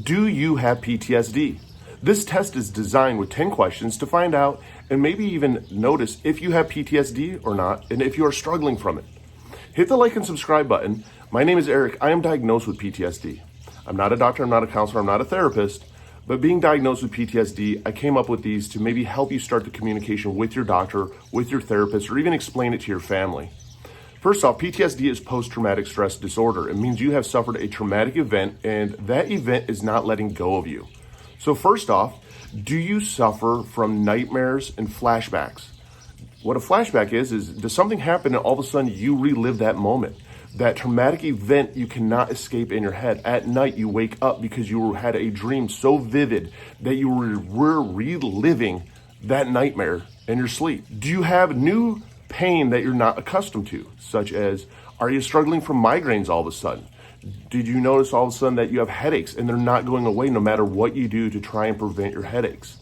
Do you have PTSD? This test is designed with 10 questions to find out and maybe even notice if you have PTSD or not and if you are struggling from it. Hit the like and subscribe button. My name is Eric. I am diagnosed with PTSD. I'm not a doctor, I'm not a counselor, I'm not a therapist, but being diagnosed with PTSD, I came up with these to maybe help you start the communication with your doctor, with your therapist, or even explain it to your family. First off, PTSD is post-traumatic stress disorder. It means you have suffered a traumatic event and that event is not letting go of you. So first off, do you suffer from nightmares and flashbacks? What a flashback is does something happen and all of a sudden you relive that moment? That traumatic event you cannot escape in your head. At night you wake up because you had a dream so vivid that you were reliving that nightmare in your sleep. Do you have new pain that you're not accustomed to, such as, are you struggling from migraines all of a sudden? Did you notice all of a sudden that you have headaches and they're not going away no matter what you do to try and prevent your headaches?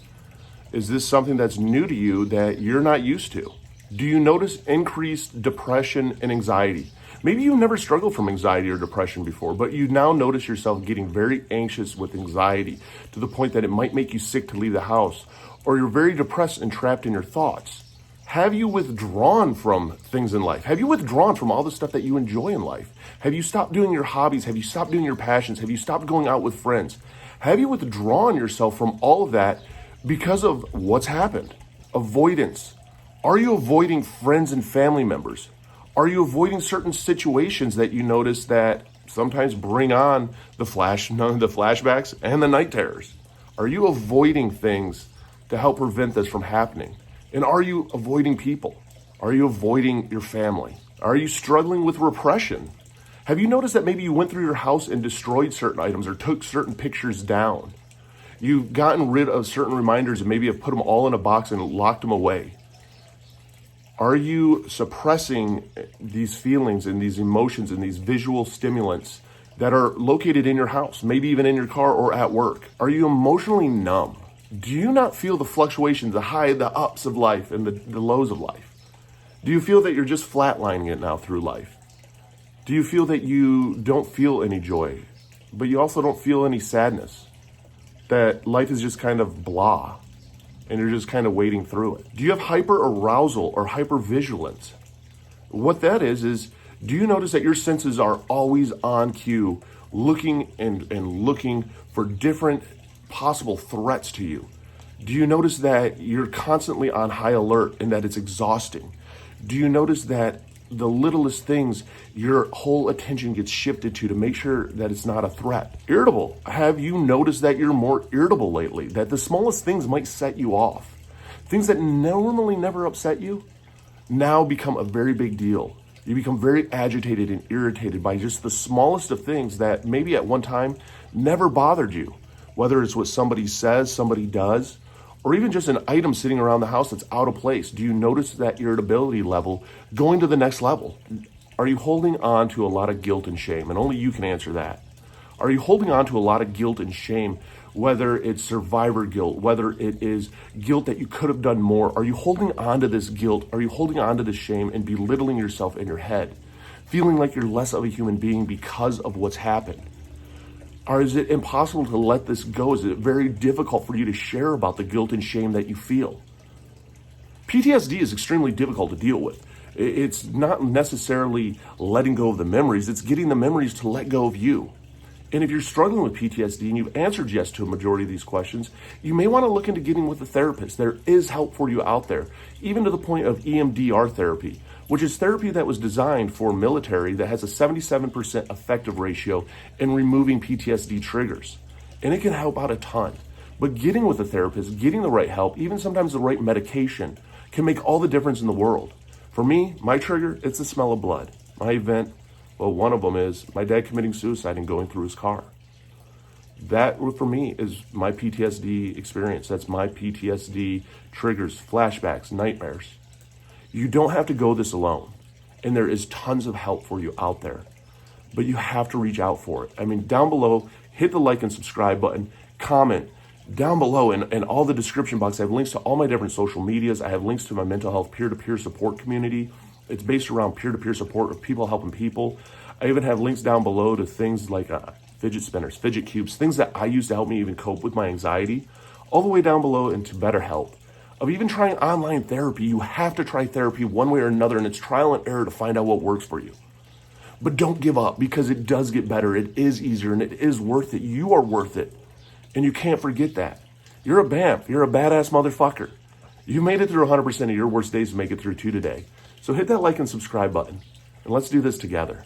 Is this something that's new to you that you're not used to? Do you notice increased depression and anxiety? Maybe you've never struggled from anxiety or depression before, but you now notice yourself getting very anxious with anxiety to the point that it might make you sick to leave the house, or you're very depressed and trapped in your thoughts. Have you withdrawn from things in life? Have you withdrawn from all the stuff that you enjoy in life? Have you stopped doing your hobbies? Have you stopped doing your passions? Have you stopped going out with friends? Have you withdrawn yourself from all of that because of what's happened? Avoidance. Are you avoiding friends and family members? Are you avoiding certain situations that you notice that sometimes bring on the flashbacks and the night terrors? Are you avoiding things to help prevent this from happening? And are you avoiding people? Are you avoiding your family? Are you struggling with repression? Have you noticed that maybe you went through your house and destroyed certain items or took certain pictures down? You've gotten rid of certain reminders and maybe have put them all in a box and locked them away. Are you suppressing these feelings and these emotions and these visual stimulants that are located in your house, maybe even in your car or at work? Are you emotionally numb? Do you not feel the fluctuations, the high, the ups of life and the lows of life? Do you feel that you're just flatlining it now through life? Do you feel that you don't feel any joy, but you also don't feel any sadness? That life is just kind of blah, and you're just kind of wading through it? Do you have hyper-arousal or hyper-vigilance? What that is do you notice that your senses are always on cue, looking and looking for different possible threats to you? Do you notice that you're constantly on high alert and that it's exhausting? Do you notice that the littlest things, your whole attention gets shifted to make sure that it's not a threat? Irritable. Have you noticed that you're more irritable lately? That the smallest things might set you off? Things that normally never upset you now become a very big deal. You become very agitated and irritated by just the smallest of things that maybe at one time never bothered you. Whether it's what somebody says, somebody does, or even just an item sitting around the house that's out of place. Do you notice that irritability level going to the next level? Are you holding on to a lot of guilt and shame? And only you can answer that. Are you holding on to a lot of guilt and shame, whether it's survivor guilt, whether it is guilt that you could have done more? Are you holding on to this guilt? Are you holding on to this shame and belittling yourself in your head, feeling like you're less of a human being because of what's happened? Or is it impossible to let this go? Is it very difficult for you to share about the guilt and shame that you feel? PTSD is extremely difficult to deal with. It's not necessarily letting go of the memories, it's getting the memories to let go of you. And if you're struggling with PTSD and you've answered yes to a majority of these questions, you may want to look into getting with a therapist. There is help for you out there, even to the point of EMDR therapy, which is therapy that was designed for military that has a 77% effective ratio in removing PTSD triggers. And it can help out a ton. But getting with a therapist, getting the right help, even sometimes the right medication, can make all the difference in the world. For me, my trigger, it's the smell of blood. My event, well, one of them is my dad committing suicide and going through his car. That, for me, is my PTSD experience. That's my PTSD triggers, flashbacks, nightmares. You don't have to go this alone. And there is tons of help for you out there. But you have to reach out for it. I mean, down below, hit the like and subscribe button, comment. Down below in all the description box, I have links to all my different social medias. I have links to my mental health peer-to-peer support community. It's based around peer-to-peer support of people helping people. I even have links down below to things like fidget spinners, fidget cubes, things that I use to help me even cope with my anxiety, all the way down below into BetterHelp. Of even trying online therapy, you have to try therapy one way or another, and it's trial and error to find out what works for you. But don't give up, because it does get better. It is easier, and it is worth it. You are worth it, and you can't forget that. You're a BAMF. You're a badass motherfucker. You made it through 100% of your worst days to make it through 2 today. So hit that like and subscribe button, and let's do this together.